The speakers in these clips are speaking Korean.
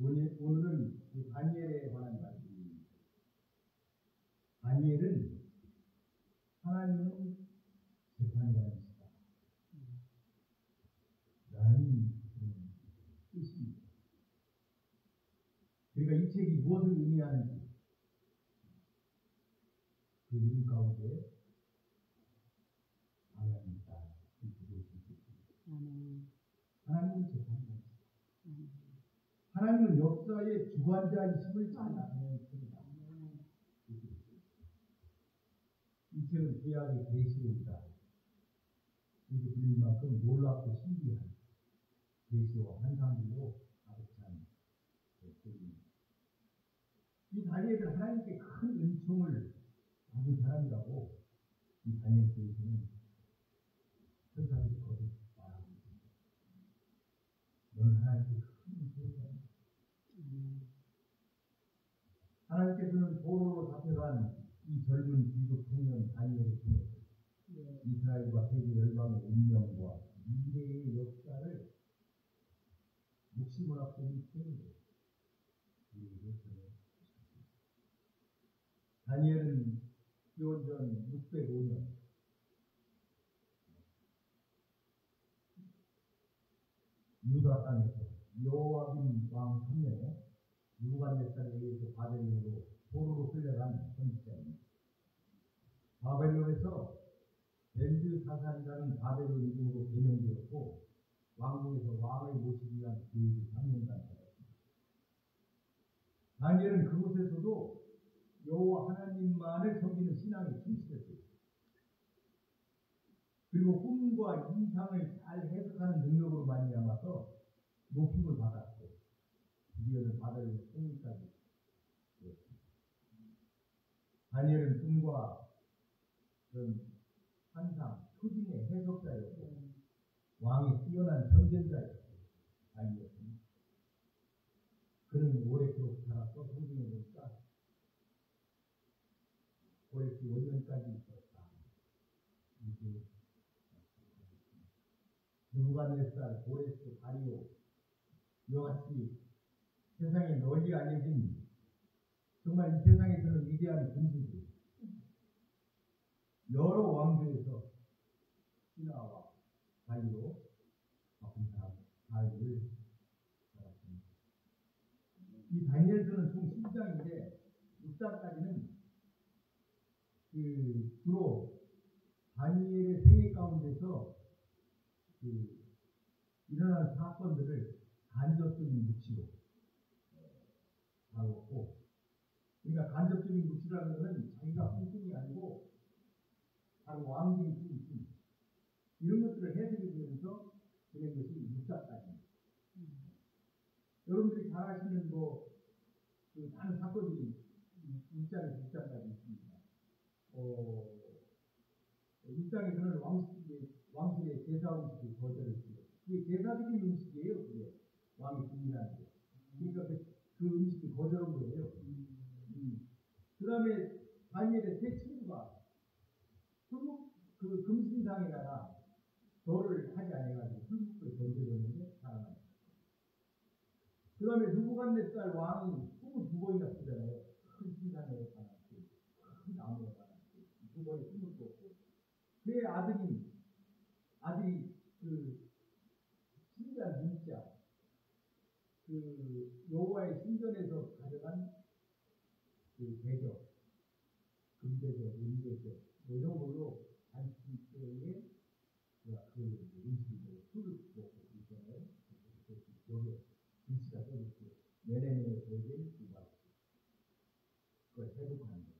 오늘은 이 다니엘에 관한 말씀입니다. 다니엘은 하나님은 재판관이시다 라는 뜻입니다. 그러니까 이 책이 무엇을 의미하는지 그 이름 가운데 하나님 있다. 하나님은 재판관이시다. 하나님은 역사의 주관자이심을 잘 나타내는 책이다. 이 책은 구약의 계시록이다. 이렇게 불릴 만큼 놀랍고 신비한 계시와 환상들로 가득 찬 책입니다. 이 다니엘은 하나님께 큰 은총을 받은 사람이라고 이 다니엘서에서는 천사들이 거듭 말하고 있습니다. 너는 하나님께 큰 은총을 받는다. 하나님께서는 포로로 잡혀간 이 젊은 귀족 청년 다니엘을 통해서 이스라엘과 세계 열방의 운명과 미래의 역사를 묵심을 앞둔 책으로 우리에게 전해주셨습니다. 다니엘은 기원전 605년 유다 땅에서 여호와김 왕 3년에 느부갓네살에 의해서 바벨론으로 포로로 끌려간 선지자입니다. 바벨론에서 벨드사살이라는 바벨론 이름으로 개명되었고 왕궁에서 왕을 모시기 위한 교육을 3년간 받았습니다. 다니엘은 그곳에서도 여호와 하나님만을 섬기는 신앙에 충실했어요. 그리고 꿈과 이상을 잘 해석하는 능력으로 말미암아서 높임을 받았고 드디어는 바벨론 총리까지 되었습니다. 다니엘은 꿈과 그런 환상, 표징의 해석자였고 왕의 뛰어난 선견자였고 다니엘입니다. 그는 오랫도록 살았고 성경에 보니까 고레스 원년까지 있었다. 이게 느부갓네살, 고레스, 다리오 이와 같이 세상에 널리 알려진 정말 이 세상에서는 위대한 군주들 여러 왕조에서 신하와 관리로 바쁜 사람 삶을 살았습니다. 이 다니엘서는 총 10장인데 6장까지는 주로 다니엘의 생애 가운데서 일어난 사건들을 간접적인 묵시로 다루었고, 그러니까 간접적인 묵시라는 것은 자기가 꿈꾼이 아니고 다른 왕들이 꿈꾼 이런 것들을 해석해 주면서 그런 것이 6장까지입니다. 여러분들이 잘 아시는 많은 사건들이 1장에서 6장까지 있습니다. 1장에서는 왕실의 제사 음식을 거절했고요. 그게 제사적인 음식이에요. 그게 왕이 준비하는 게. 그러니까 그 음식을 거절한 거예요. 그 다음에 다니엘의 세 친구가 그 금신상에다가 절을 하지 않아가지고 풀국수를 던져줬는데 살아났어요. 그 다음에 느부갓네살 왕이 22번이나 쓰잖아요. 큰 신상에 가놨고 큰 나무에 가놨고 2번이 숨을 꿨고 그의 아들이 신기한 문자 여호와의 신전에서 가져간 대접 금대접, 은대접 이런 걸로 안식 때에 그 음식을 술을 먹고 있잖아요. 여기에 글씨가 써있고 내내내 대제 두발 그걸 해석하는 거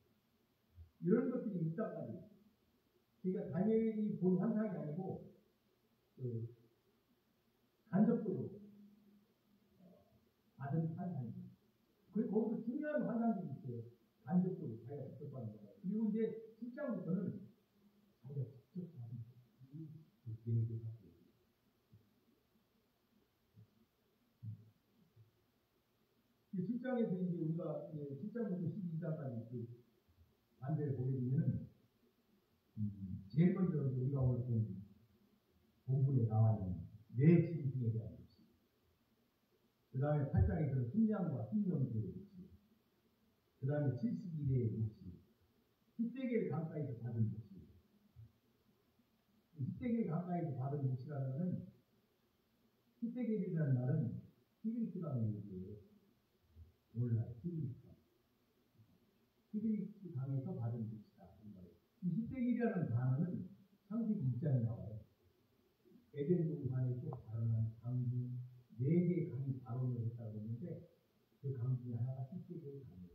이런 것들이 있다까지 그러니까 다니엘이 본 환상이 아니고 간접적으로 받은 환상입니다. 그리고 거기서 중요한 환상들이 있어요. 간접적으로 자기가 직접 받은 거예요. 그리고 이제 7장부터는 자기가 직접 받은 그 계획을 갖고 있어요. 이 7장에서 이제 우리가 7장부터 12장까지 반대를 보게 되면은 제일 먼저 우리가 오늘 본 본문에 나와 있는 뇌 짐승에 대한 것이 그 다음에 8장에서는 순양과 순명주의 묵시, 그 다음에 70일의 묵시, 십대기를 가까이서 받은 묵시. 십대기를 가까이서 받은 묵시라는 것은, 십대기이라는 말은 히브리스강의 얘기예요. 몰라요. 히브리스 강에서 받은 묵시다. 이 십대기라는 단어는 창세기 2장에 나와요. 에덴 동산에서 발언한 강주 4개의 강이 발언을 했다고 했는데, 그 강 중에 하나가 십대기의 강이에요.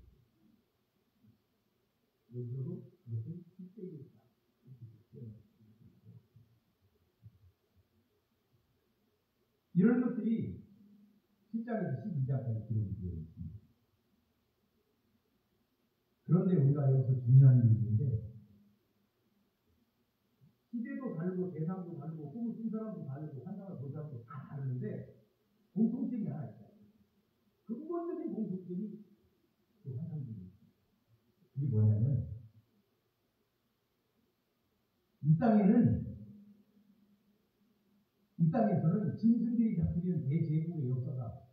여기서도 그것을 십대기다. 이런 것들이 7장에서 12장까지 기록이 되어 있습니다. 그런데 우리가 여기서 중요한 일이 있는데, 시대도 다르고 대상도 다르고 꿈을 꾼 사람도 다르고 환상을 본 사람도 다 다르는데 공통점이 하나 있어요. 근본적인 공통점이 그 환상입니다. 이게 뭐냐면, 이 땅에서는 짐승들이 다스리는 대제국의 역사가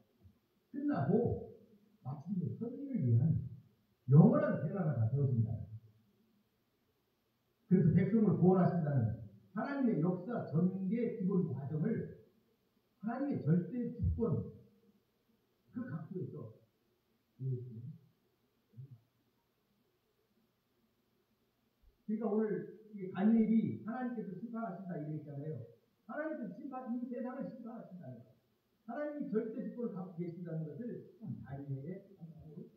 끝나고 마침내 선민을 위한 영원한 테라가 되어진다. 그래서 백성을 구원하신다는 하나님의 역사 전개 기본 과정을 하나님의 절대 주권 그 각도에서 보여줍니다. 그러니까 오늘 이게 다니엘이 하나님께서 심판하신다 이랬잖아요. 하나님께서 이 세상을 심판하신다는 거예요. 하나님이 절대 주권을 갖고 계신다는 것을 다니엘의 상상으로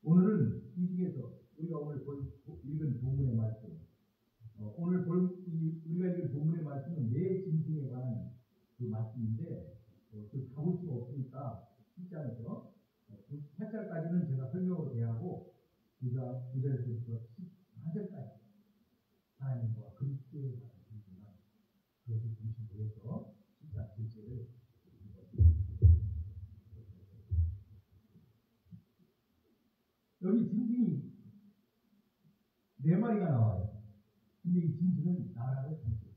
오늘은 이 중에서 우리가 오늘 읽은 본문의 말씀, 우리가 읽은 본문의 말씀은 내 짐승에 관한 그 말씀인데, 그 가볼 수가 없으니까 7장에서 8장까지는 제가 설명으로 대하고 9절에서부터 14절까지 하나님과 그리스도에 관한 말씀만 그것을 중심으로 해서 7장 7절을 여기 짐승이 4마리가 나와요. 근데 이 짐승은 나라를 상징해요.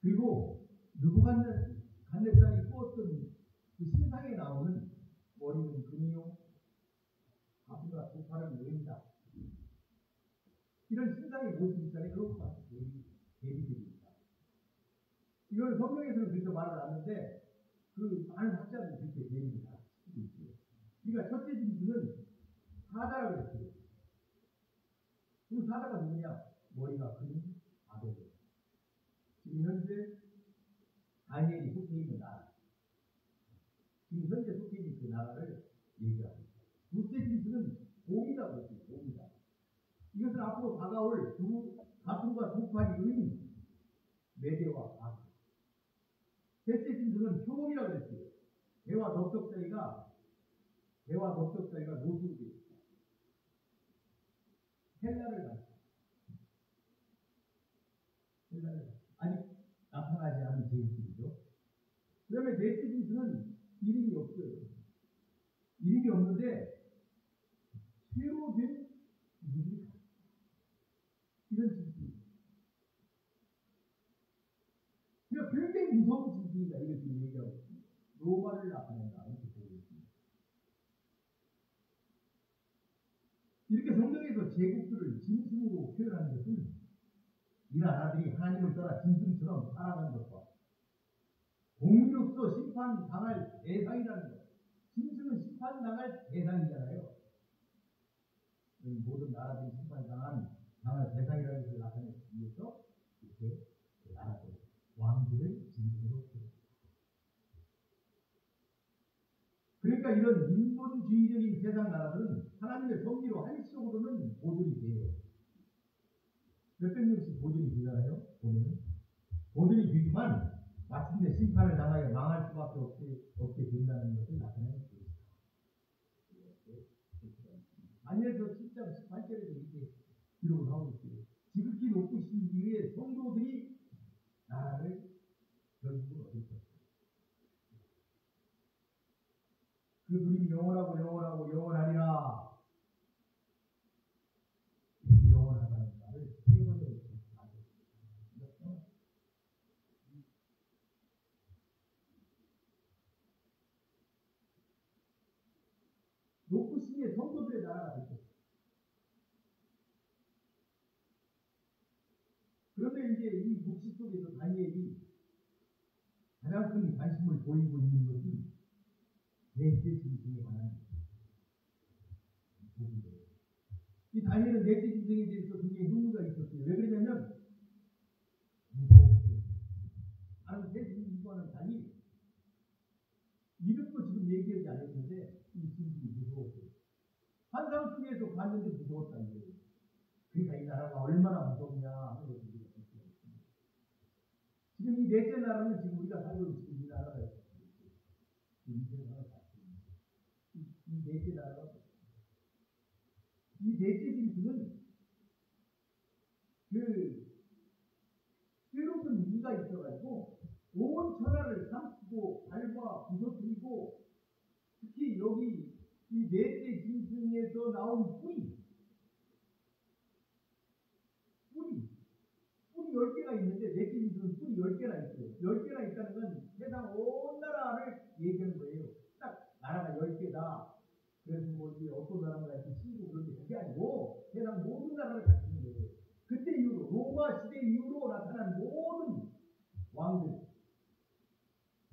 그리고 느부갓네살이 꾸었던 그 신상에 나오는 머리는 금이요, 가슴과 두 팔은 왼다. 이런 신상의 모습 있잖아요. 그것과 같이 대비들이 있다. 이걸 성경에서는 그렇게 말을 하는데, 그 많은 학자들이 그렇게 대비를 다 시키고 있어요. 그러니까 첫째 짐승은 사자라고 했어요. 그 사자가 누구냐? 머리가 큰 아벨이에요. 지금 현재 다니엘이 속해 있는 나라, 지금 현재 속해 있는 그 나라를 얘기하고 있어요. 둘째 짐승은 곰이라고 했어요. 곰이다. 이것은 앞으로 다가올 가슴과 두 팔이 은 메대와 아. 셋째 짐승은 표범이라고 했어요. 대와 덕적자리가 노수로 되어 있다. 헬라를 가르쳐. 아직 나타나지 않은 제국들이죠. 그 다음에 넷째 짐승은 이름이 없어요. 이름이 없는데 쇠로 된 이름이 가르쳐. 이런 짐승. 그러니까 굉장히 무서운 짐승이다. 이걸 지금 얘기하고 있습니다. 로마를 나타낸다. 이렇게 보고 있습니다. 이렇게 성경에서 제국들을 짐승으로 표현하는 것은 이 나라들이 하나님을 따라 짐승처럼 살아가는 것과 공의로서 심판당할 대상이라는 것. 짐승은 심판당할 대상이잖아요. 모든 나라들이 심판당할 대상이라는 것을 나타내기 위해서 이렇게 나라들, 왕들을 짐승으로 표현합니다. 그러니까 이런 인본주의적인 세상 나라들은 하나님의 섭리로 한시적으로는 보존이 돼요. 몇백 년씩 보존이 되잖아요. 보존이 되지만 마침내 심판을 당하여 망할 수밖에 없게 된다는 것을 나타내는 것입니다. 다니엘서 7장 18절에도 이렇게 기록을 하고 있어요. 지극히 높으신 이후에 성도들이 나라를 결국은 얻을 것이다. 그 누림이 영원하고 영원하리라. 영원하다는 말을 세 번에 높으심의 성도들의 나라가 될 것입니다. 그런데 이제 이 묵시 속에서 다니엘이 가장 큰 관심을 보이고 있는 것은 넷째 짐승에 관한 부분이에요. 이 다니엘은 넷째 짐승에 대해서 굉장히 흥미가 있었어요. 왜 그러냐면 무서웠어요. 다른 세 짐승과는 달리 이름도 지금 얘기하지 않았는데 이 짐승이 무서웠어요. 환상 속에서 봤는데 무서웠다는 거예요. 그러니까 이 나라가 얼마나 무섭냐 하는 것을 우리가 볼 수가 있습니다. 지금 이 넷째 나라는 지금 우리가 살고 있는 이 나라가 있습니다. 이 세상을 봤습니다. 이 넷째 나라가 이 넷째 짐승은 그 새로운 이가 있어가지고 온 천하를 삼키고 밟아 부서뜨리고 특히 여기 이 넷째 짐승에서 나온 뿔이 10개가 있는데 넷째 짐승은 뿔이 10개나 있어요. 10개나 있다는 건 세상 온 나라를 얘기하는 거예요. 딱 나라가 10개다. 그래서 뭐 이제 어떤 나라가 이렇게 치고 그런 게 그게 아니고 세상 모든 나라를 가리키는 거예요. 그때 이후로 로마 시대 이후로 나타난 모든 왕들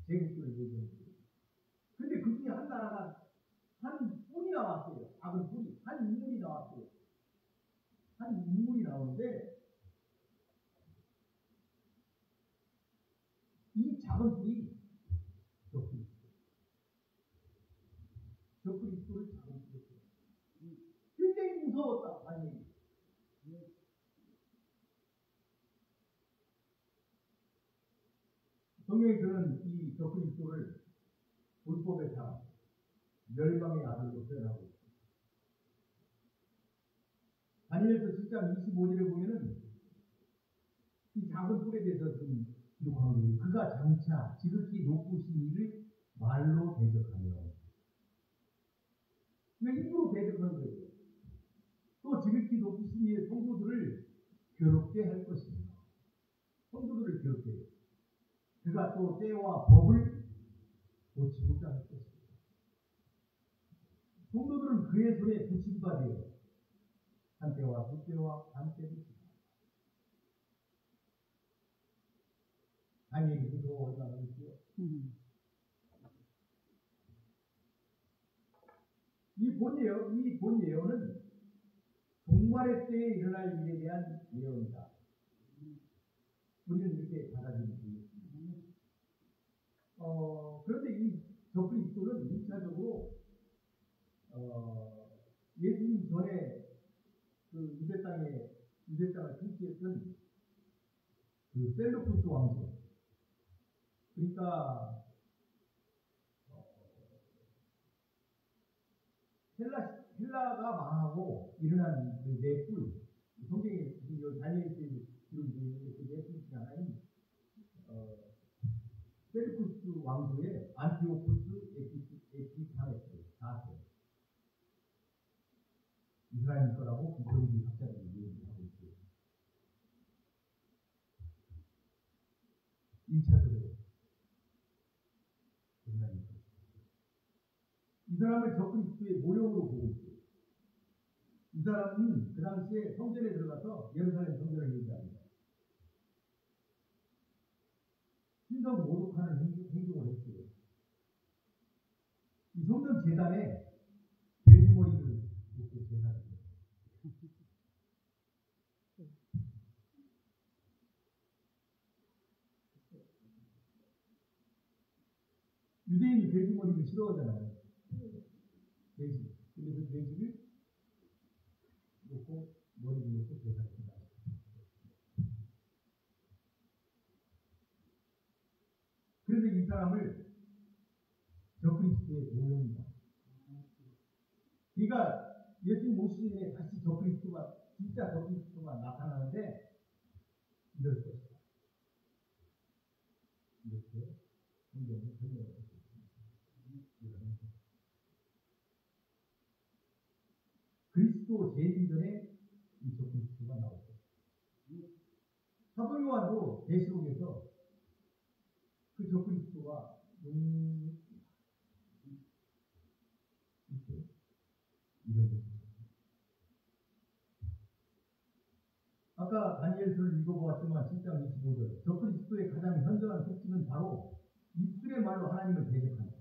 제국들을 얘기하는 거예요. 근데 그 중에 한 나라가 한 뿔이 나왔어요. 작은 뿔이 한 인물이 나왔어요. 한 인물이 나오는데 이 작은 뿔이 저 그리스도를 작은 뿔이 굉장히 무서웠다. 아니 성경에 그는 이 그리스도를 불법의 사람, 멸망의 아들로 표현하고 있습니다. 다니엘서 7장 25절에 보면은 이 작은 뿔에 대해서 좀 기록한 거예요. 그가 장차 지극히 높으신 이를 말로 대적하며 입으로 대적하는 거예요. 또 지극히 높으신 이의 성도들을 괴롭게 할 것입니다. 성도들을 괴롭게 해요. 그가 또 때와 법을 고치고자 할 것입니다. 성도들은 그의 손에 붙임바 되어 한 때와 두 때와 반 때를 다니엘이 무서워 얼마나 그랬지요? 이 본 예언은 종말의 때에 일어날 일에 대한 예언이다. 우리는 이렇게 받아들이고 있습니다. 그런데 이 적그리스도는 2차적으로 예수님 전에 그 유대 땅을 통치했던 그 셀루쿠스 왕조, 그러니까 헬라가 망하고 일어난 그 네 뿔, 성경에 다니엘서에 기록되어 있는데 그 네 뿔 중에 하나인 셀루쿠스 왕조의 안티오쿠스 에피파네스 4세 이스라엘 거라고 비평기 학자들이 얘기하고 있어요. 1차적으로 이 사람을 적그리스도의 모형으로 보고 있어요. 이 사람은 그 당시에 성전에 들어가서 예루살렘 성전을 얘기합니다. 신성 모독하는 행동을 했어요. 이 성전 제단에 돼지머리를 놓고 제단을 해요. 유대인이 돼지머리를 싫어하잖아요. 돼지. 근데 그 돼지를 놓고 머리를 놓고 제단을 한다. 그래서 이 사람을 적그리스도의 모형이다. 그러니까 예수님 오시기 전에 다시 적그리스도가 진짜 적그리스도가 나타나는데 이럴 것이다. 이렇게 성경을 설명하고 있습니다. 그리스도 재림 전에 이 적그리스도가 나올 것이다. 사도 요한도 계시록에서 그 적그리스도가 이렇게 아까 다니엘서를 읽어보았지만 7장 25절 적그리스도의 가장 현저한 특징은 바로 입술의 말로 하나님을 대적한다.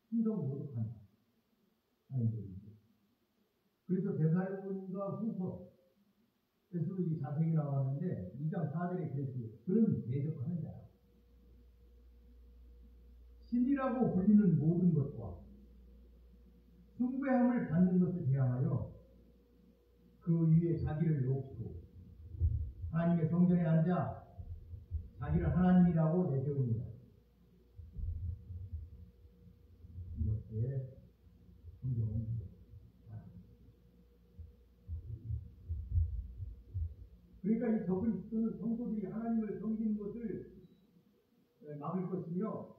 신성 모독한다. 하는 얘기죠. 그래서 데살로니가 후서에서도 이 자세히 나왔는데 2장 4절에 그랬어요. 그는 대적하는 자라. 신이라고 불리는 모든 것과 숭배함을 받는 것에 대항하여 그 위에 자기를 높이고 하나님의 성전에 앉아 자기를 하나님이라고 내세웁니다. 이것에 성경은 그러니까 이 적그리스도는 성도들이 하나님을 섬기는 것을 막을 것이며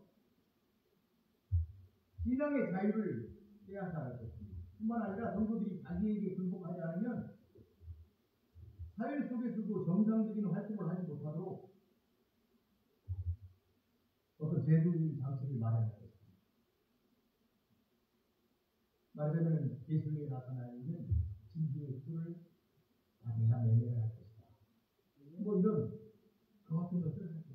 신앙의 자유를 빼앗아갈 것입니다. 뿐만 아니라 성도들이 자기에게 굴복하지 않으면 사회 속에서도 정상적인 활동을 하지 못하도록 어떤 제도적인 장치를 마련할 것입니다. 말하자면 예수님이 나타나 있는 진주의 뿔을 다니야 매매를 할 것이다. 뭐 이런 그 같은 것을 할 것이다.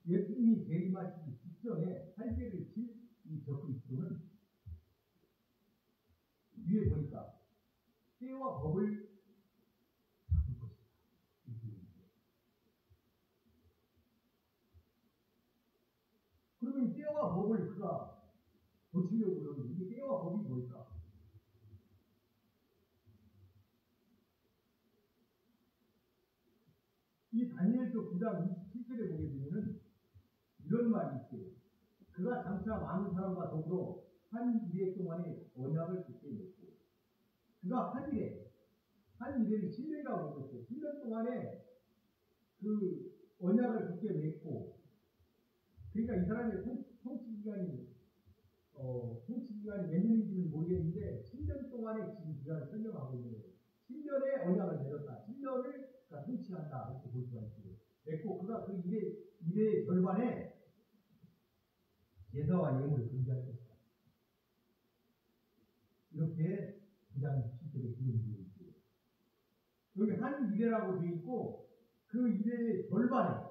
예수님이 재림하시기 직전에 살개를 칠 이 적그리스도는 위에 보니까 때와 법을 바꿀 것이다. 그러면 때와 법을 그가 고치려고 그러는데 이게 때와 법이 뭘까? 이 다니엘서 9장 27절에 보게 되면은 이런 말이 있어요. 그가 장차 많은 사람과 더불어 한 일해 동안의 언약을 굳게 맺고 그가 한 일해를 7년이라고 했어요. 7년 동안에 그 언약을 굳게 맺고 그러니까 이 사람의 통치 기간이 몇 년인지는 모르겠는데 7년 동안의 지금 기간을 설명하고 있는 거예요. 7년의 언약을 맺었다. 7년을 통치한다. 이렇게 볼 수가 있어요. 맺고 그가 그 일의 절반에 제사와 예물을 금지할 것이다. 이렇게 9장 17절에 기록되어 있어요. 여기 한 일회라고 되어 있고 그 일회의 절반에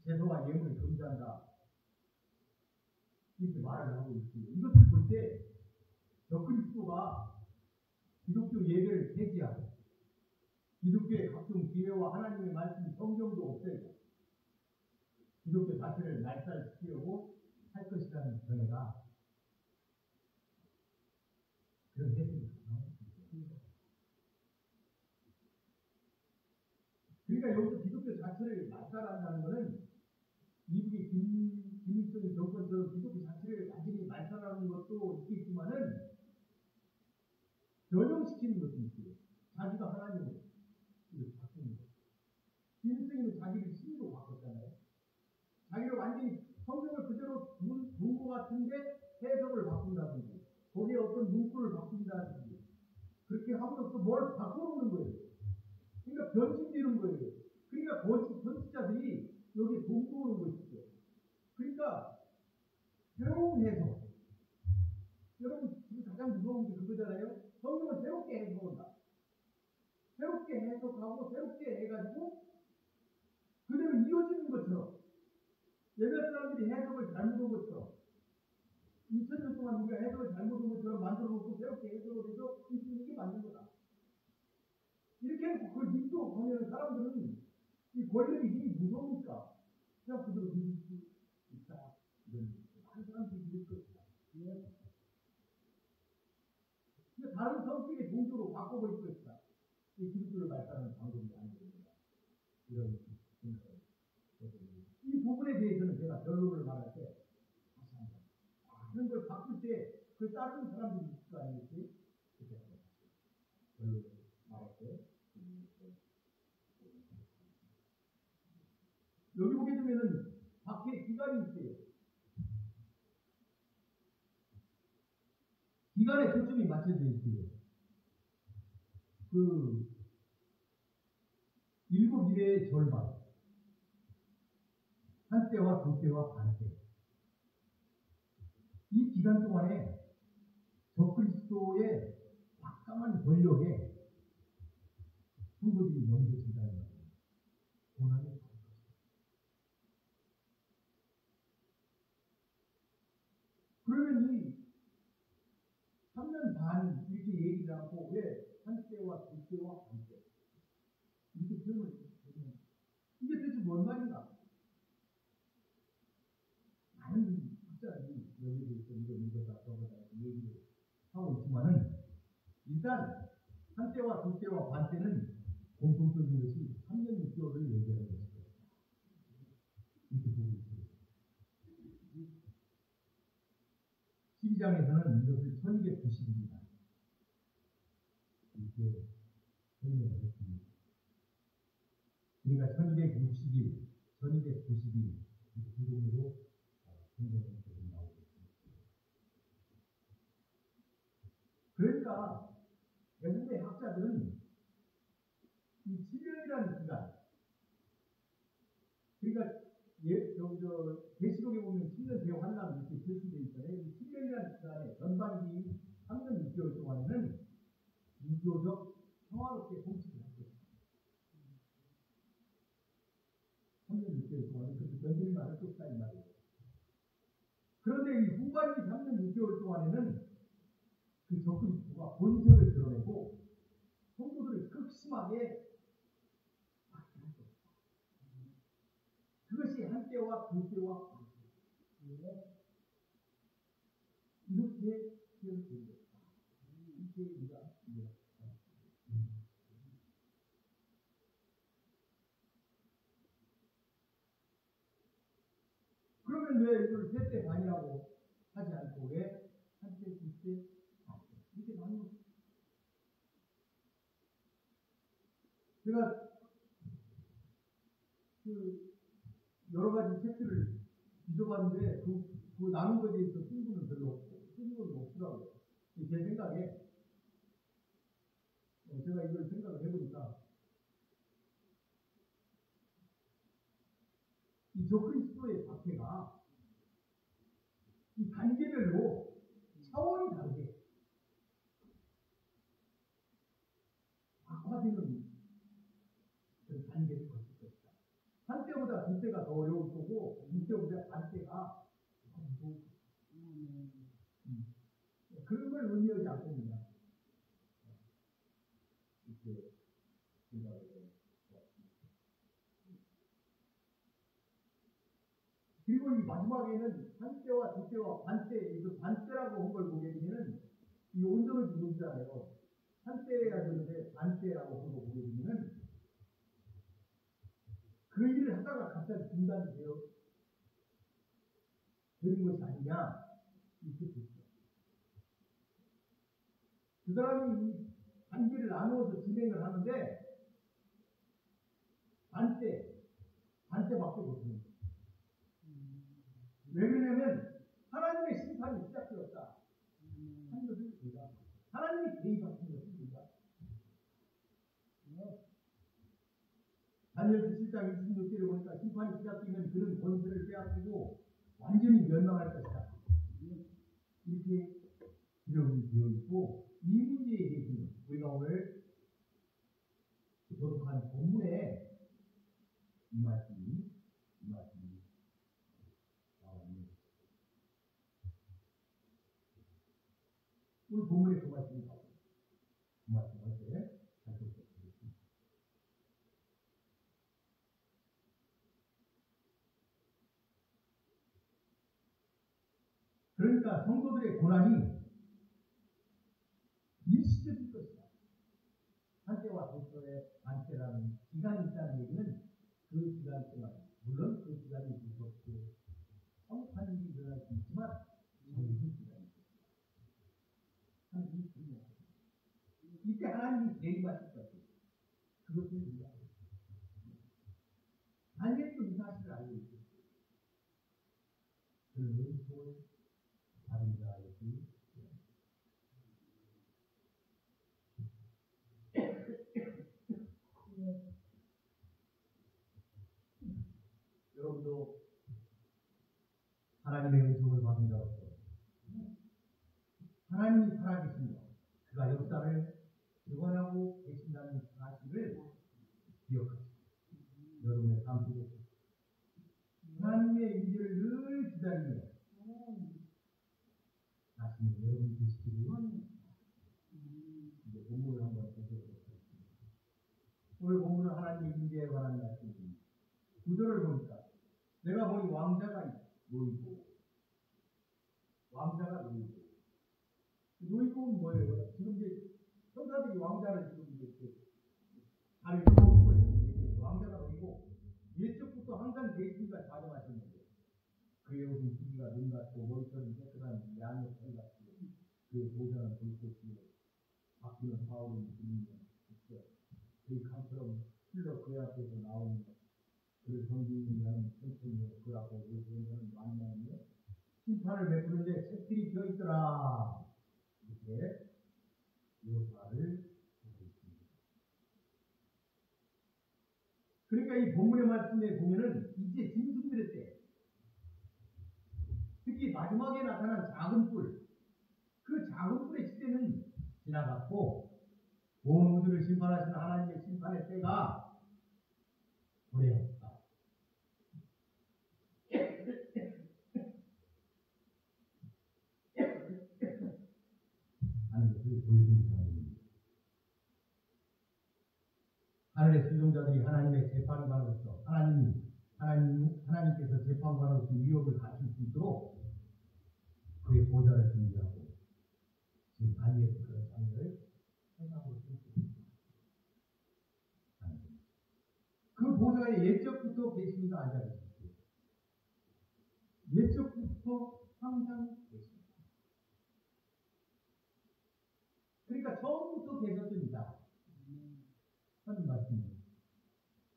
제사와 예물을 금지한다. 이렇게 말을 하고 있어요. 이것을 볼 때 적그리스도가 기독교 예배를 폐지하고 기독교의 각종 기회와 하나님의 말씀 성경도 없애고 기독교 자체를 날살시키려고 할 것이라는 견해가 그런 해석이 가능합니다. 그러니까 여기서 기독교 자체를 말살한다는 것은 미국의 김일성 정권처럼 기독교 자체를 완전히 말살하는 것도 있겠지만은 변형시키는 것도 있어요. 자기가 하나님을 바꾸는 거. 김일성이는 자기를 신으로 바꿨잖아요. 자기를 완전히 성경을 그대로 본 것 같은데 해석을 바꾼다든지 거기에 어떤 문구를 바꾼다든지 그렇게 함으로써 뭘 바꿔놓는 거예요. 그러니까 변신되는 거예요. 그러니까 거짓 선지자들이 여기에 돈 모으는 것이죠. 그러니까 새로운 해석. 여러분 지금 가장 무서운 게 그거잖아요. 성경을 새롭게 해석한다. 새롭게 해석하고 새롭게 해가지고 그대로 이어지는 것처럼 옛날 사람들이 해석을 잘못한 것처럼 2000년 동안 우리가 해석을 잘못한 것처럼 만들어 놓고 새롭게 해석을 해서 이게 맞는 거다. 이렇게 해서 그걸 믿고 보면 사람들은 이 권력이 힘이 무서우니까 그냥 그대로 믿을 수 있다. 이런 많은 사람들이 믿을 것이다. 근데 다른 성격의 종교로 바꿔버릴 것이다. 이 기독교를 말하는 방법이 아니됩니다. 이런 생각을 이 부분에 대해서는 제가 결론을 말할 때 다시 한번 그런 걸 바꿀 때 그 다른 사람들이 있을 거 아니겠지? 그렇게 결론을 말할 때 여기 보게 되면은 밖에 기간이 있어요. 기간에 초점이 맞춰져 있어요. 그 일곱 일의 절반. 한때와 그때와 반때. 이 기간 동안에 적그리스도의 막강한 권력에 성도들이 넘겨진다는 말이에요. 고난이 받을 것이다. 그러면 이 3년 반 이렇게 얘기를 하고 왜 한때와 그때와 반때 이렇게 표현을 했냐면 이게 대체 뭔 말인가? 많은 학자들이 여기에 대해서 이거다 저거다 얘기를 하고 있지만은 일단 한때와 그때와 반때는 공통적인 것이 3년 6개월을 얘기하는 것이다. 이렇게 보고 있습니다. 12장에서는 이것을 1290입니다. 이렇게 설명을 했습니다. 우리가 1260일, 1290일 이렇게 두 종류로 성경에 나오고 있습니다. 그러니까 대부분의 학자들은 이 7년이라는 기간, 그러니까 계시록에 보면 7년 대환란 이렇게 표시되어 있잖아요. 이 7년이라는 기간에 전반기 3년 6개월 동안에는 비교적 평화롭게 통치를 할 것입니다. 3년 6개월 동안에 그렇게 견딜 만할 것이다 이 말이에요. 그런데 이 후반기 3년 6개월 동안에는 그 적그리스도가 본성을 드러내고 성도들을 극심하게 박해할 것이다. 그것이 한때와 그때와 반때 이렇게 표현되는 것이다. 이렇게 우리가 이해합니다. 그러면 왜 이걸 세때 반이라고 하지 않고 왜 한때, 그때, 반때 이렇게 나누는 거죠? 제가 여러 가지 책들을 뒤져봤는데 그 나눈 것에 대해서 승부는 별로 없고 승부는 없더라고요. 제 생각에 제가 이걸 생각을 해보니까 이 적그리스도의 박해가 이 단계별로 차원이 다르게 악화되는 그런 단계를 거칠 것이다. 한때보다 그때가 더 어려울 거고 이때보다 반때가 더 무서울 것이다. 그런 걸 의미하지 않습니다. 이렇게 생각을 해봤습니다. 그리고 이 마지막에는 한때와 두때와 반때, 그 반때라고 한 걸 보게 되면은 이 온전한 문자예요. 한때야 되는데 반때라고 한 거 보게 되면은 그 일을 하다가 갑자기 중단이 되는 것이 아니냐 이렇게 됐죠. 그 사람이 이 단계를 나누어서 진행을 하는데 반때밖에 못해요. 왜 그러냐면 하나님의 심판이 시작되었다 한 것을 우리가 하나님이 개입하신 것을 우리가 다니엘서 7장 26절에 보니까 심판이 시작되면 그런 권세를 빼앗기고 완전히 멸망할 것이다. 이렇게 기록이 되어 있고 이 문제에 대해서는 우리가 오늘 도독한 본문에 이 말씀이 나와 있는 오늘 본문에 그 말씀이 나옵니다. 그 말씀을 때 살펴보겠습니다. 그러니까 성도들의 고난이 일시적일 것이다. 한때와 그때의 반때라는 기간이 있다는 얘기는 그 기간 동안 물론 그 기간이 무섭고 성탄 일이 일어날 수 있지만 정해진 기간이 있습니다. 하나님이 분명합니다. 이때 하나님이 개입하실 것이에요. 그것을 우리가 다니엘도 이 사실을 알고 있어요. 그런 은총을 받은 자였기 여러분도 하나님의 은총을 받은 자로서 하나님이 살아계시며 그가 역사를 주관하고 계신다는 사실을 기억하십시오. 여러분의 삶 속에서 하나님의 인재를 늘 기다리며 자신이 여러분 되시기를 이제 본문을 한번 보도록 하겠습니다. 오늘 본문은 하나님의 인재에 관한 말씀입니다. 구절을 보니까 내가 보니 왕자가 놓이고 놓이고는 뭐예요? 지금 이제 천사들이 왕자를 지금 이렇게 다리를 놓고 있는데 왕자가 놓이고 예적부터 항상 계시니까 자정하셨는데 그의 옷은 피기가 눈 같고 머리털은 깨끗한 양의 털 같고 그의 보좌는 불꽃이요 바뀌는 바울은 불이며 그의 강처럼 흘러 그의 앞에서 나오며 그를 섬기는 자는 천천히요 그 앞에 오시는 자는 만나며 심판을 베푸는데 책들이 비어있더라. 이렇게 묘사를 하고 있습니다. 그러니까 이 본문의 말씀에 보면은 이제 짐승들의 때, 특히 마지막에 나타난 작은 뿔, 그 작은 뿔의 시대는 지나갔고 온 우주를 심판하시는 하나님의 심판의 때가 도래했다. 하는 것을 보여주는 장면입니다. 하늘의 순종자들이 하나님의 재판관으로서 하나님께서 재판관으로서 위협을 가질 수 있도록 그의 보좌를 준비하고 지금 다니엘의 그런 장면을 생각으로 쓰고 그 보좌에 예적부터 계십니다. 앉아 계십시오. 예적부터 항상 계십니다. 그러니까 처음부터 계셨습니다. 하는 말씀입니다.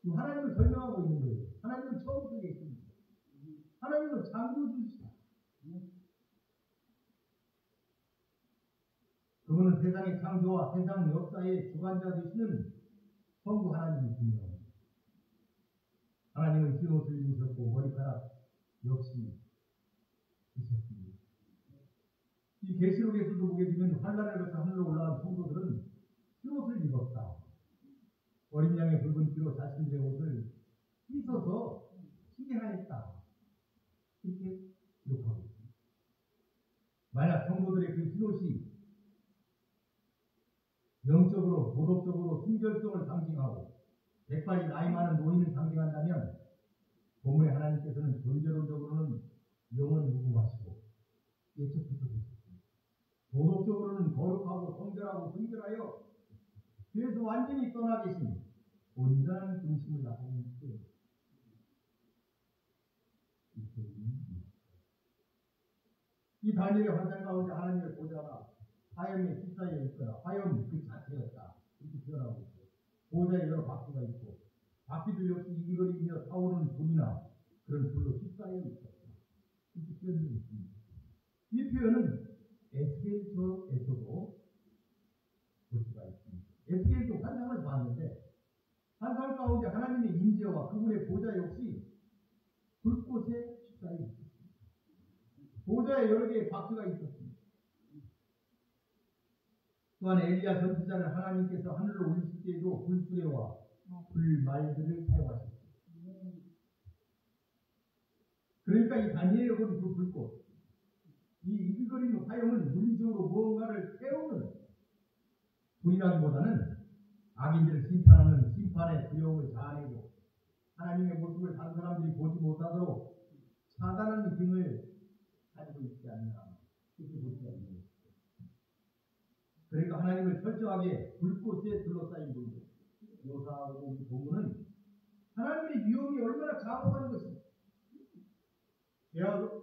하나님을 설명하고 있는 거예요. 하나님은 처음부터 계십니다. 하나님은 창조주시다. 그분은 세상의 창조와 세상 역사의 주관자 되시는 성부 하나님이시며 하나님은 흰 옷을 입으셨고 머리카락 역시 있었습니다. 이 계시록에서도 보게 되면 환란을 거쳐 하늘로 올라간 성도들은 흰 옷을 입었다. 어린 양의 붉은 피로 자신들의 옷을 씻어서 희귀하였다. 이렇게 기록하고 있습니다. 만약 성도들의 그 흰 옷이 영적으로 도덕적으로 순결성을 상징하고 백발이 나이 많은 노인을 상징한다면 본문의 하나님께서는 존재론적으로는 영은 무궁하시고 예측부터 되셨습니다. 도덕적으로는 거룩하고 성결하고 순결하여 그래서 완전히 떠나 계신 온전한 중심을 나타내는 때입니다. 이 다니엘의 환상 가운데 하나님의 보좌가 화염에 휩싸여 있거나 화염 그 자체였다. 이렇게 표현하고 있어요. 보좌에 여러 바퀴가 있고 바퀴들 역시 이글거리며 타오르는 불이나 그런 불로 휩싸여 있었다. 이렇게 표현되어 있습니다. 이 표현은 에스겔서에서도 볼 수가 있습니다. 에스겔도 환상을 봤는데 환상 가운데 하나님의 임재와 그분의 보좌 역시 불꽃에 휩싸여 있습니다. 보좌에 여러 개의 바퀴가 있었습니다. 또한 엘리야 선지자는 하나님께서 하늘로 올리실 때에도 불수레와 불말들을 사용하셨습니다. 그러니까 이 다니엘에 본 그 불꽃, 이 이글거리는 화염은 물리적으로 무언가를 태우는 불이라기보다는 악인들을 심판하는 심판의 두려움을 자아내고 하나님의 모습을 다른 사람들이 보지 못하도록 차단하는 힘을 가지고 있지 않나 이렇게 볼 수가 있는 것입니다. 그러니까 하나님을 철저하게 불꽃에 둘러싸인 분들 묘사하고 이 본문은 하나님의 위엄이 얼마나 자복하는 것입니다.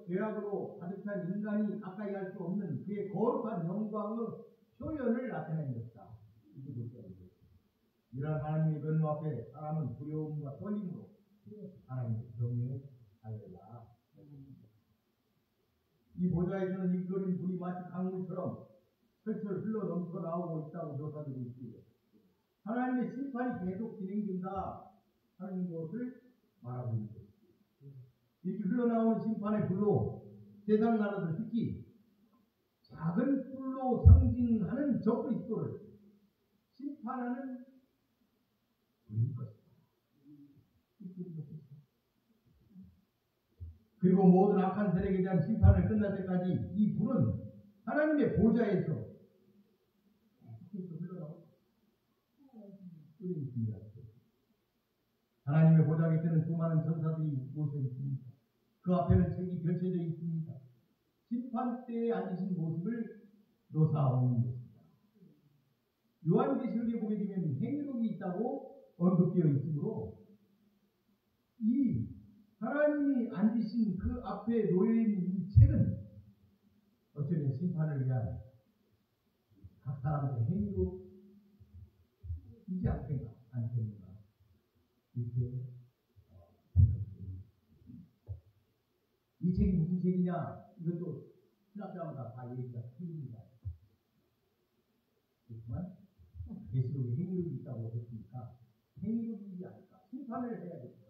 죄악으로 가득한 인간이 가까이 할 수 없는 그의 거룩한 영광의 표현을 나타낸 것이다. 이렇게 볼 수가 있는 것입니다. 이러한 하나님의 변호 앞에 사람은 두려움과 떨림으로 하나님의 경외에 달려라. 이 보좌에서는 이끌린 불이 마치 강물처럼 철철 흘러 넘쳐 나오고 있다고 묘사되고 있습니다. 하나님의 심판이 계속 진행된다 하는 것을 말하고 있는 것입니다. 이렇게 흘러나오는 심판의 불로 세상 나라들 특히 작은 뿔로 상징하는 저 그리스도를 심판하는 분일 것이다. 그리고 모든 악한 세력에 대한 심판을 끝날 때까지 이 불은 하나님의 보좌에서 계속 흘러나오고 있습니다. 하나님의 보좌 곁에는 수많은 천사들이 모여 있습니다. 그 앞에는 책이 펼쳐져 있습니다. 심판 때에 앉으신 모습을 묘사하고 있는 것입니다. 요한계시록에 보게 되면 행록이 있다고 언급되어 있으므로 이 하나님이 앉으신 그 앞에 놓여있는 이 책은 어쩌면 심판을 위한 각 사람들의 행위로이지 않겠는가 이렇게 생각됩니다. 이 책이 무슨 책이냐? 이것도 신학자마다 다 얘기가 틀립니다. 그렇지만 계시록에 행위록이 있다고 했으니까 행위록이지 않을까? 심판을 해야 됩니다.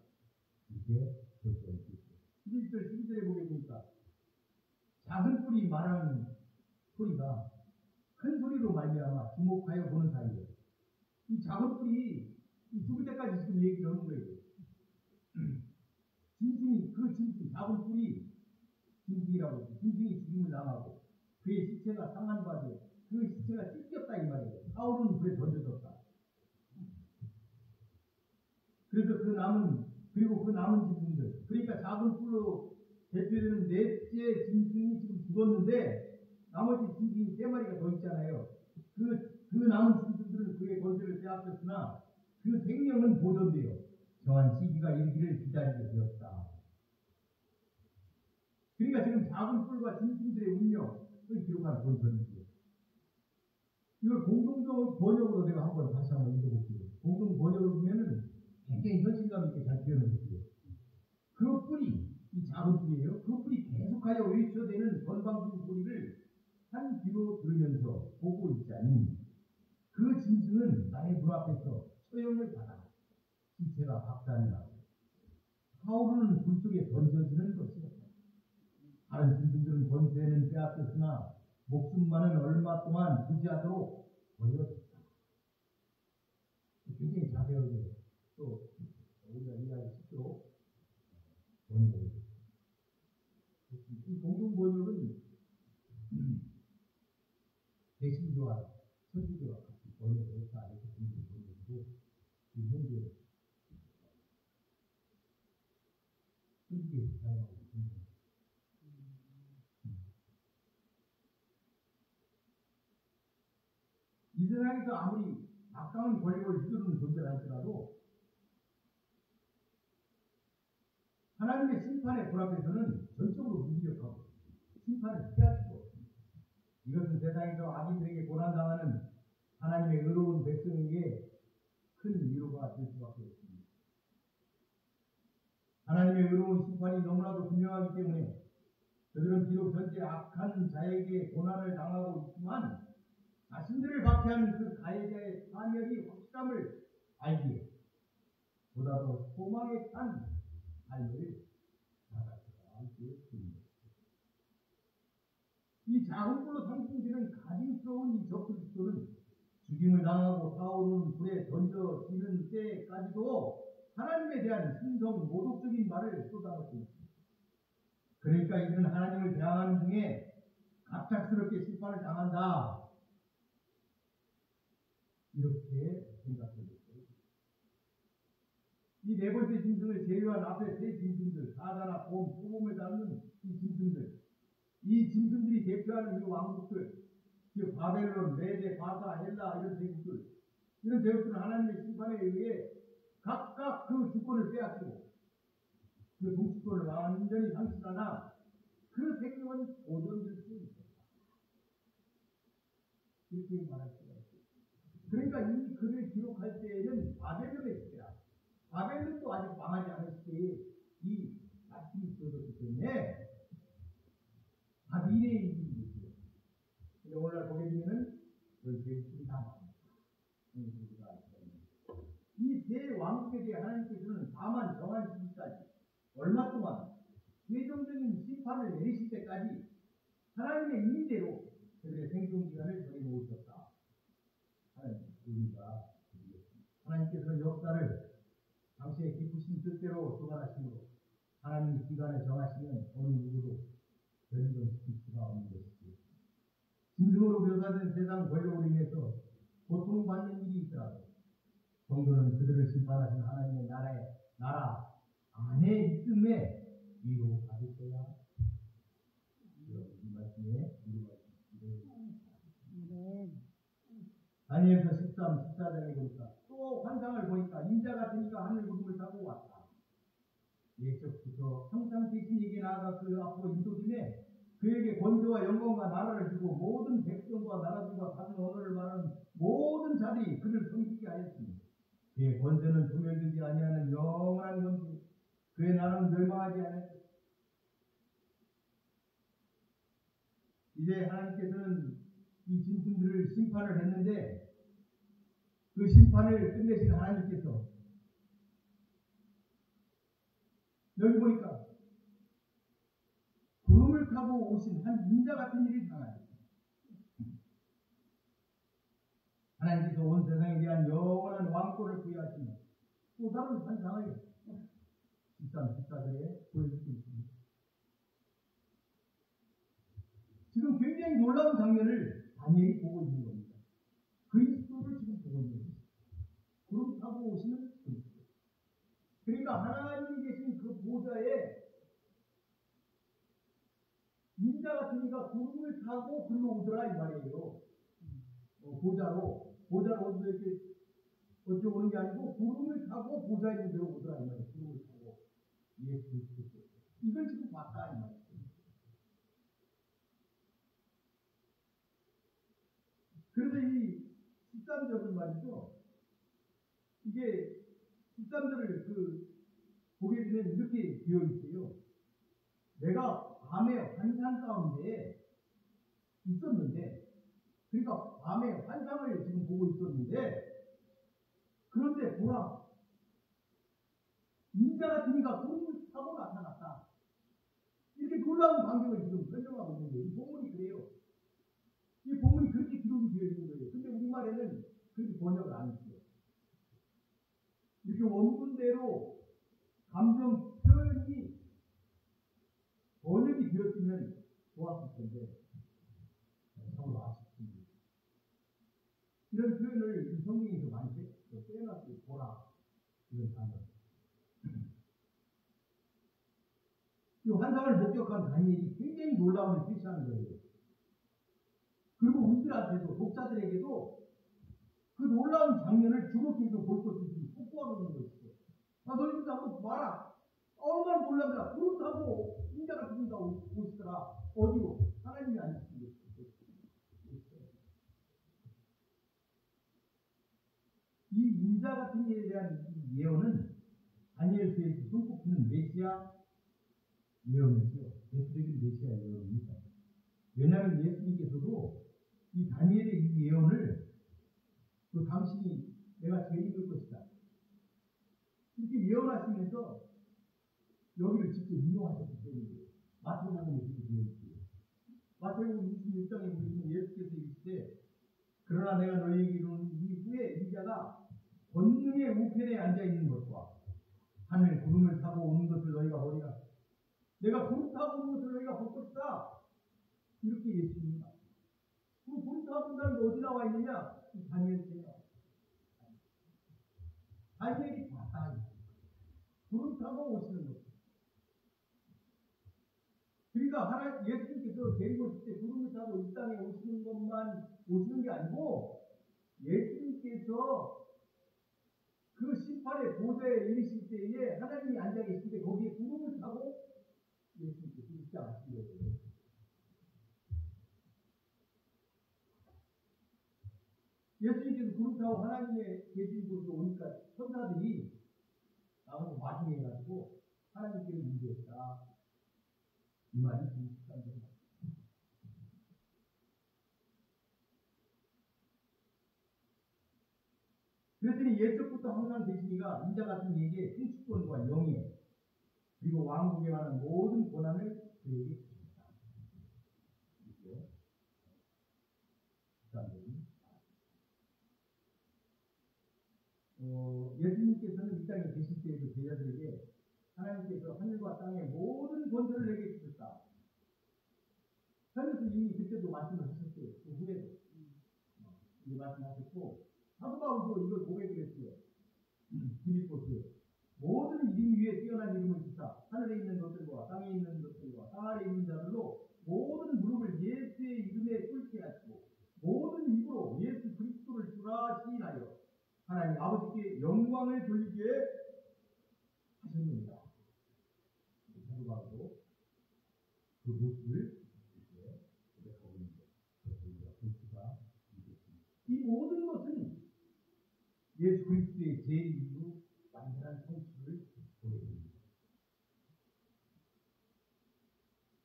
이게 결정이 있죠. 11절, 12절에 보게 되니까 작은 뿔이 말하는 소리가 큰 소리로 말미암아 주목하여 보는 사이에 이 작은 뿔이 죽을 때까지 지금 얘기를 하는 거예요. 짐승이 작은 뿔이 짐승이라고 했죠. 짐승이 죽임을 당하고 그의 시체가 상한 바되 그 시체가 찢겼다 이 말이에요. 사울은 불에 던져졌다. 그래서 그 남은 짐승들, 그러니까 작은 뿔로 대표되는 넷째 짐승이 지금 죽었는데 나머지 짐승이 3마리가 더 있잖아요. 그 남은 짐승들은 그의 권세를 빼앗겼으나 그 생명은 보존되어 정한 시기가 이르기를 기다리게 되었다. 그러니까 지금 작은 뿔과 짐승들의 운명을 기록한 본설이지요. 이걸 공동 번역으로 내가 다시 한번 읽어볼게요. 공동 번역을 보면은 굉장히 현실감 있게 잘 표현해줬어요. 그 뿔이, 이 작은 뿔이에요. 그 뿔이 계속하여 외쳐대는 건방진 소리를 한 귀로 들으면서 보고 있자니 그 짐승은 나의 문 앞에서 처형을 받아 시체가 박살이 나고 타오르는 불 속에 던져지는 것이었다. 다른 짐승들은 권세는 빼앗겼으나 목숨만은 얼마 동안 부지하도록 버려졌다. 굉장히 자세하게 또 우리가 이해하기 쉽도록 번역을 했습니다. 이 공동 번역은 개신교와 천주교와 같이 번역을 했다 이렇게 공동 번역이고 현재 천주교에서 사용하고 있습니다. 이 세상에서 아무리 막강한 권력을 휘두르는 존재라 할지라도 하나님의 심판의 불 앞에서는 전적으로 무기력하고 심판을 피할 수가 없습니다. 이것은 세상에서 악인들에게 고난당하는 하나님의 의로운 백성에게 큰 위로가 될 수밖에 없습니다. 하나님의 의로운 심판이 너무나도 분명하기 때문에 그들은 비록 현재 악한 자에게 고난을 당하고 있지만 자신들을 박해하는 그 가해자의 사멸이 확실함을 알기에 보다 더 소망에 찬 삶을 살아가야 할 것입니다. 이 작은 뿔로 상징되는 가증스러운 이 적그리스도는 죽임을 당하고 타오르는 불에 던져지는 때까지도 하나님에 대한 신성 모독적인 말을 쏟아놓고 있습니다. 그러니까 이들은 하나님을 대항하는 중에 갑작스럽게 심판을 당한다. 이렇게 생각합니다. 이 네 번째 짐승을 제외한 앞에 세 짐승들, 사자나 곰, 소금을 담는 이 짐승들, 이 짐승들이 대표하는 이 왕국들, 즉 바벨론, 메데, 바사, 헬라 이런 제국들, 이런 제국들은 하나님의 심판에 의해 각각 그 주권을 빼앗기고 그 동주권을 완전히 상실하나 그 생명은 보존될 수 있다. 이렇게 말할 수가 있습니다. 그러니까 이 글을 기록할 때에는 바벨론의 시대라. 바벨론도 아직 망하지 않은 시대에 이 말씀이 쓰여졌기 때문에 다 미래의 일이죠. 근데 오늘날 보게 되면은 그 제국들이 다 망합니다. 이 세 왕국에 대해 하나님께서는 다만 정한 시기까지 얼마 동안 최종적인 심판을 내리실 때까지 하나님의 임의대로 그들의 생존 기간을 정해놓으셨다 하는 의미가 되겠습니다. 하나님께서는 역사를 당시의 기쁘신 뜻대로 주관하시므로 하나님이 기간을 정하시면 어느 누구도 변경시킬 수가 없는 것이지. 짐승으로 묘사된 세상 권력으로 인해서 고통받는 일이 있더라도 성도는 그들을 심판하신 하나님의 나라 안에 있음에 위로받을 거야. 이 말씀에 다니엘서 13, 14장에 보니까 또 환상을 보니까 인자 같은 이가 하늘 구름을 타고 왔다. 예적부터 항상 대신에게 나아가 그 앞으로 인도심에 그에게 권세와 영광과 나라를 주고 모든 백성과 나라들과 다른 언어를 말하는 모든 자들이 그를 섬기게 하였습니다. 그의 권세는 소멸되지 아니하는 영원한 권세, 그의 나라는 멸망하지 않았다. 이제 하나님께서는 이 짐승들을 심판을 했는데 그 심판을 끝내신 하나님께서 여기 보니까 구름을 타고 오신 한 인자 같은 일을 당하셨습니다. 하나님께서 온 세상에 대한 영원한 왕권을 부여하시는 또 다른 환상을 13, 14절에 보여주고 있습니다. 지금 굉장히 놀라운 장면을 다니엘이 보고 있는 겁니다. 그리스도를 지금 보고 있는 겁니다. 구름 타고 오시는 그리스도. 그러니까 하나님이 계신 그 보좌에 인자 같은 이가 구름을 타고 글러오더라 이 말이에요. 보좌로 이렇게 어찌 오는 게 아니고 구름을 타고 보좌에 있는 데로 오더라 이 말이에요. 구름을 타고 예수 그리스도. 이걸 지금 봤다 이 말이에요. 그래서 이 13절은 말이죠. 이게 13절을 보게 되면 이렇게 되어 있어요. 내가 밤에 환상 가운데 있었는데, 그러니까 밤에 환상을 지금 보고 있었는데, 그런데 보라, 인자 같은 이가 구름을 타고 나타났다. 이렇게 놀라운 광경을 지금 설명하고 있는 거예요. 이 본문이 그래요. 이 본문이 그렇게 기록이 되어 있는 거예요. 근데 우리말에는 그렇게 번역을 안 했어요. 이렇게 원문대로 감정 표현이 번역이 되었으면 좋았을 텐데 참으로 아쉽습니다. 이런 표현을 성경에서 많이 빼놨어요. 보라 이런 단어. 이 환상을 목격한 다니엘이 굉장히 놀라움을 표시하는 거예요. 그리고 우리들한테도 독자들에게도 그 놀라운 장면을 주목해서 볼 것을 촉구하고 있는 것이죠. 너희들 한번 봐라. 얼마나 놀랍니다. 구름 타고 인자 같은 이가 오시더라. 어디로? 하나님이 아니시죠. 이 인자 같은 이에 대한 이 예언은 다니엘서에서 손꼽히는 메시아 예언이죠. 예수적인 메시아 예언입니다. 왜냐하면 예수님께서도 이 다니엘의 이 예언을 그 당신이 내가 재림할 것이다 이렇게 예언하시면서 여기를 직접 인용하셨기 때문에 마태복음에 그렇게 되어 있어요. 마태복음 26장에 보시면 예수께서 이르시되 그러나 내가 너희에게 이르는 이후에 인자가 권능의 우편에 앉아 있는 것과 하늘 구름을 타고 오는 것을 너희가 보리라. 내가 구름 타고 오는 것을 너희가 볼 것이다. 이렇게 예수님이 그 구름 타고 온다는 게 어디 나와 있느냐? 다니엘서에 나와 있어요. 다니엘이 봤다. 구름 타고 오시는 것. 그러니까 예수님께서 데리고 오실 때 구름을 타고 이 땅에 오시는 것만 오시는 게 아니고 예수님께서 그 심판의 보좌에 이르실 때에 하나님이 앉아 계실 때 거기에 구름을 타고 예수님께서 입장하신 거예요. 예수님께서 구름 타고 하나님의 계신 곳으로 오니까 천사들이 나오고 마중해가지고 하나님께서 인도했다. 이 말이 중요합니다. 그랬더니 옛적부터 항상 계시니가 인자 같은 이에게 승치권과 영예 그리고 왕국에 관한 모든 권한을 그에게 주셨다. 이게 사람들이 예수님께서는 이 땅에 계실 때에도 제자들에게 하나님께서 하늘과 땅의 모든 권세를 내게 주셨다. 하나님께서 이미 그때도 말씀을 하셨어요. 그 후에도 이제 말씀하셨고 사도 바울도 이걸 고백을 했어요. 빌립보서에 모든 이름 위에 뛰어난 이름을 주사 하늘에 있는 것들과 땅에 있는 것들과 땅 아래에 있는 자들로 모든 무릎을 예수의 이름에 꿇게 하시고 모든 입으로 예수 그리스도를 주라 시인하여 하나님 아버지께 영광을 돌리게 하셨습니다. 사도 바울도 그 모습을 이렇게 고백하고 있는 것을 볼 수가 있겠습니다. 이 모든 것은 예수 그리스도의 제2로 완전한 성취를 보여줍니다.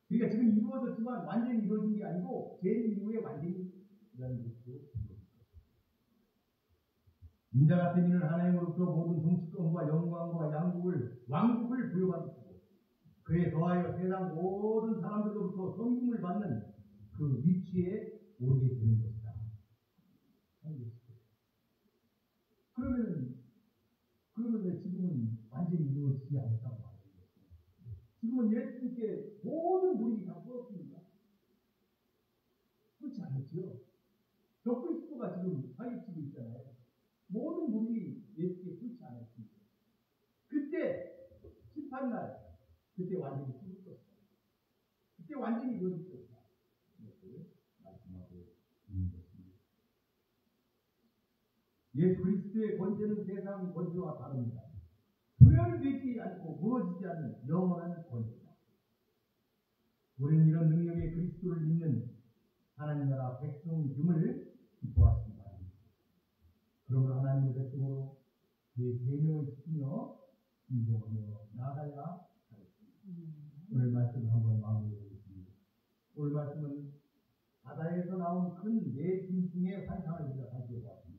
그러니까 지금 이루어졌지만 완전히 이루어진 게 아니고 제2후에 완전히 이루어진 것으로 인자 같은 이는 하나님으로부터 모든 통치권과 영광과 양국을 왕국을 부여받으시고 그에 더하여 세상 모든 사람들로부터 섬김을 받는 그 위치에 오르게 되는 것이다. 그러면 왜 지금은 완전히 이루어지지 않았다고 말하는 것이죠? 지금은 예수님께 모든 무리가 다 꿇었습니다. 그렇지 않았죠? 저 그리스도가 지금 사기치고 있잖아요. 모든 무리이 예수께 꿇지 않았습니다. 그때 심판날 그때 완전히 꿇을 것이다. 그때 완전히 이루어질 것이다. 이렇게 말씀하고 있는 것입니다. 예수 그리스도의 권세는 세상 권세와 다릅니다. 소멸되지 않고 무너지지 않는 영원한 권세다. 우리는 이런 능력의 그리스도를 믿는 하나님 나라 백성됨을 기뻐하시기 바랍니다. 그러므로 하나님의 백성으로 그의 계명을 지키며 인정하며 나아가야 하겠습니다. 오늘 말씀을 한번 마무리해보겠습니다. 오늘 말씀은 바다에서 나온 큰 네 짐승의 환상을 우리가 살펴보았습니다.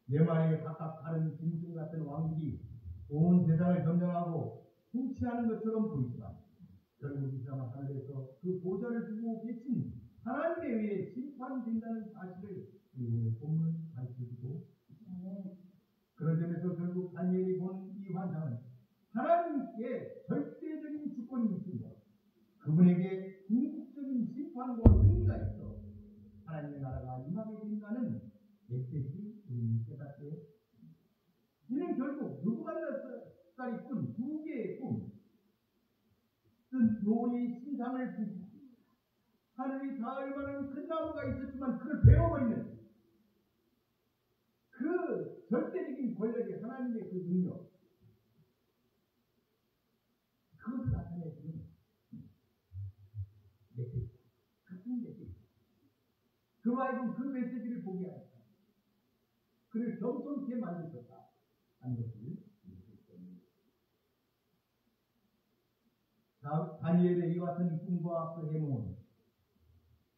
네 마리의 각각 다른 짐승 같은 왕들이 온 세상을 점령하고 통치하는 것처럼 보이지만 결국 이 사람 하늘에서 그 보좌를 두고 계신 하나님에 의해 심판된다는 사실을 오늘 본문은 가르쳐주고 있습니다. 그런 점에서 결국 다니엘이 본 이 환상은 하나님께 절대적인 주권이 있으며 그분에게 궁극적인 심판과 승리가 있어 하나님의 나라가 임하게 된다는 메시지를 우리는 깨닫게 됩니다. 이는 결국 느부갓네살이 꾼 두 개의 꿈, 쓴 돌이 신상을 부수고 하늘이 닿을 만한 큰 나무가 있었지만 그걸 베어버리는 그 절대적인 권력의 하나님의 그 능력, 그것을 나타내주는 메시지, 같은 메시지. 그로 하여금 그 메시지를 보게 하였다. 그를 겸손케 만드셨다 하는 것을 다니엘의 이와 같은 꿈과 그 해몽은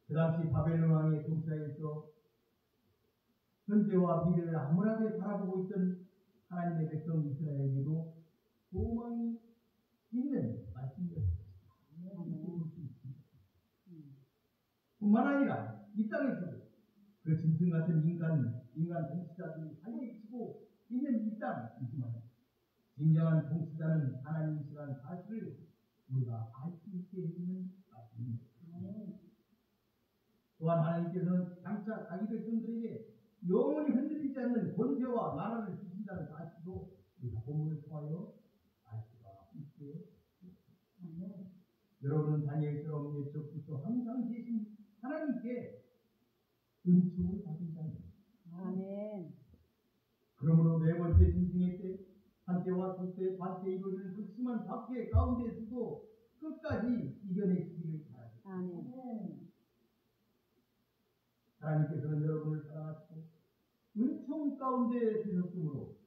그 당시 바벨론 왕의 통치하에서 현재와 미래를 암울하게 바라보고 있던 하나님의 백성 이스라엘에게도 소망이 있는 말씀이었습니다. 뿐만 아니라 이 땅에서도 그 짐승 같은 인간 통치자들이 사기치고 있는 이 땅이지만 진정한 통치자는 하나님이시라는 사실을 우리가 알 수 있게 해주는 말씀입니다. 또한 하나님께서는 장차 자기 백성들에게 영원히 흔들리지 않는 권세와 나라를 주신다는 사실도 우리가 본문을 통하여 알 수가 있게 됩니다. 여러분은 다니엘처럼 예적부터 항상 계신 하나님께 은총을 받은 자입니다. 아멘. 그러므로 네 번째 짐승의 때 한때와 두때 반때 이루어지는 극심한 박해 가운데서도 끝까지 이겨내시기를 바랍니다. 아멘. 하나님께서는 여러분을 사랑하시고 은총 가운데 드셨으므로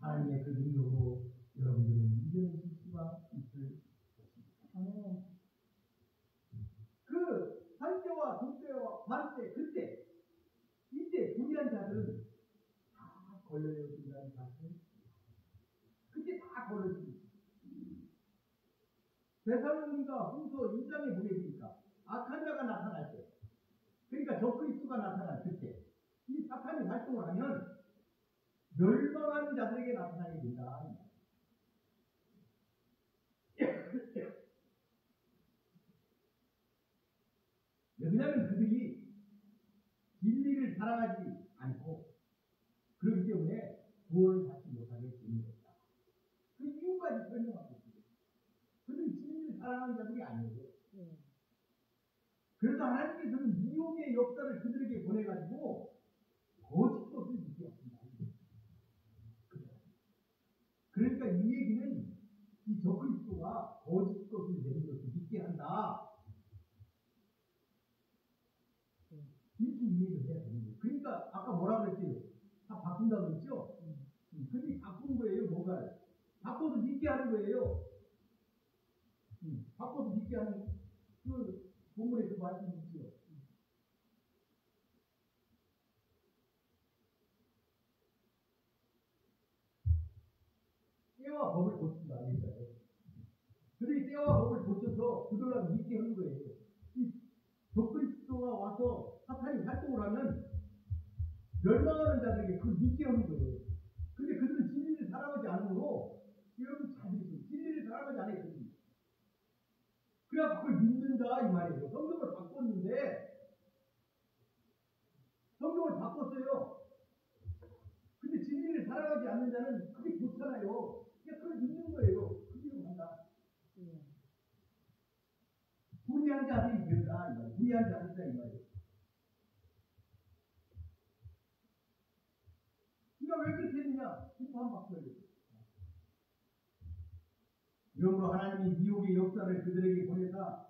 하나님의 그 능력으로 여러분들은 이겨내실 수가 있을 것입니다. 그 한때와 두때와 반때 그때 이때 불의한 자들은 다 걸려진다는 사실, 그때 다 걸려집니다. 데살로니가 후서 2장에 보게 되니까 악한 자가 나타날 때, 그러니까 적그리스도가 나타날 그때 이 사탄이 활동을 하면 멸망하는 자들에게 나타나게 된다. 왜냐하면 그들이 진리를 사랑하지 않고 그렇기 때문에 구원을 받지 못하게 되는 것이다. 그 이유까지 설명하고 있습니다. 그들이 진리를 사랑하는 자들이 아니에요. 그래서 하나님께서는 미혹의 역사를 그들에게 보내가지고 거짓 것을 믿게 하신다. 그러니까 이 얘기는 이 적그리스도가 거짓 것을 내밀어서 믿게 한다. 이렇게 이해를 해야 되는 거예요. 그러니까 아까 뭐라 그랬지? 다 바꾼다고 했죠? 근데 바꾸는 거예요, 뭔가를. 바꿔서 믿게 하는 거예요. 바꿔서 믿게 하는 그 본문에서 말씀이 있죠. 때와 법을 고친다. 그들이 때와 법을 고쳐서 그들을 믿게 하는 거예요. 이 적그리스도가 와서 사탄이 활동을 하면 멸망하는 자들에게 그걸 믿게 하는 거예요. 근데 그들은 진리를 사랑하지 않으므로 여러분 잘 들으세요. 진리를 사랑하지 않았거든요. 그래야 그걸 믿는다 이 말이에요. 성경을 바꿨는데 성경을 바꿨어요. 근데 진리를 사랑하지 않는 자는 그게 좋잖아요. 그냥 그걸 믿는 거예요. 그대로 간다. 불의한 자들이 된다 이 말이에요. 불의한 자들이다 이 말이에요. 그러니까 왜 그렇게 했느냐? 심판받고야 돼요. 이러므로 하나님이 미혹의 역사를 그들에게 보내사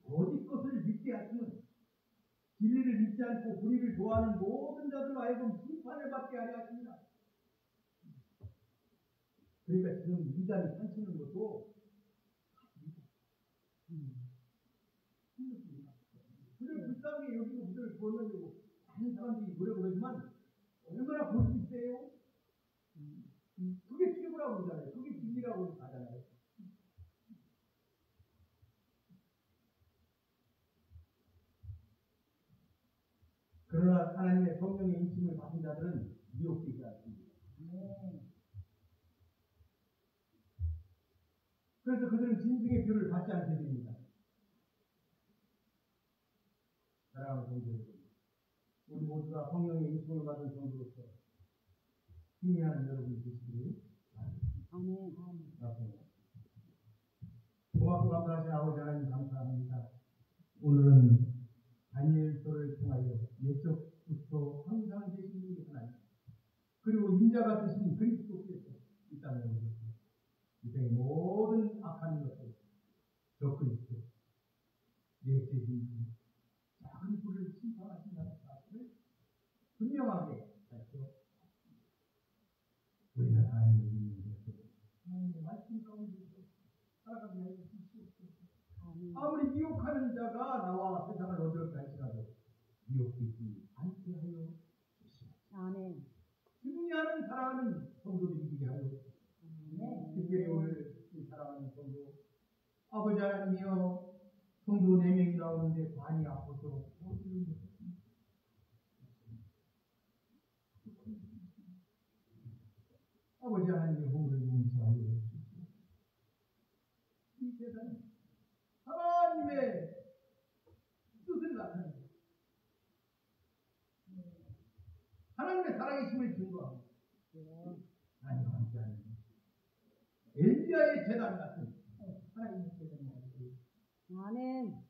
거짓 것을 믿게 하시는 진리를 믿지 않고 불의를 좋아하는 모든 자들로 하여금 심판을 받게 하려 하십니다. 그러니까 지금 인간이 산치는 것도 그들 불쌍하게 여기고 그들을 구원하려고 많은 사람들이 노력을 하지만 얼마나 볼 수 있어요? 그게 최고라고 그러잖아요. 그게 진리라고 하잖아요. 그러나 하나님의 성령의 인침을 받은 자들은 미혹되지 않습니다. 그래서 그들은 진승의 표를 받지 않게 됩니다. 사랑하는 성도 여러분, 우리 모두가 성령의 인침을 받은 성도로서 승리하는 여러분이 되시기를 바랍니다. 고맙고 감사하신 아버지 하나님 감사합니다. 오늘은 다니엘서를 통하여 예적부터 항상 계신 우리 하나님, 그리고 인자가 되신 그리스도께서 이 땅에 오셨습니다. 이 땅의 모든 악한 것들, 적그리스도, 예체진, 작은 불을 심판하신다는 사실을 분명하게 밝혀 우리는 하나님을 믿는 것으로 하나님의 말씀 가운데서 살아가게 하여 주시옵소서. 아무리 미혹하는 자가 나와 세상을 어지럽게 할지라도 미혹되지 않게 하여 주시옵소서. 승리하는 사랑하는 성도들이 되게 하여 주시옵소서. 특별히 오늘 이 사랑하는 성도 아버지 하나님이여, 성도 4명이 나오는데 관이 아파서 어디를 못했습니다. 아버지 하나님의 몸을 용서하여 주시옵소서. 이 세상은 하나님의 뜻을 나타내고 하나님의 살아계심을 증거하고 하나님과 함께하는 엘리야의 재단 같은 하나님의 재단이 되시옵소서. 아멘.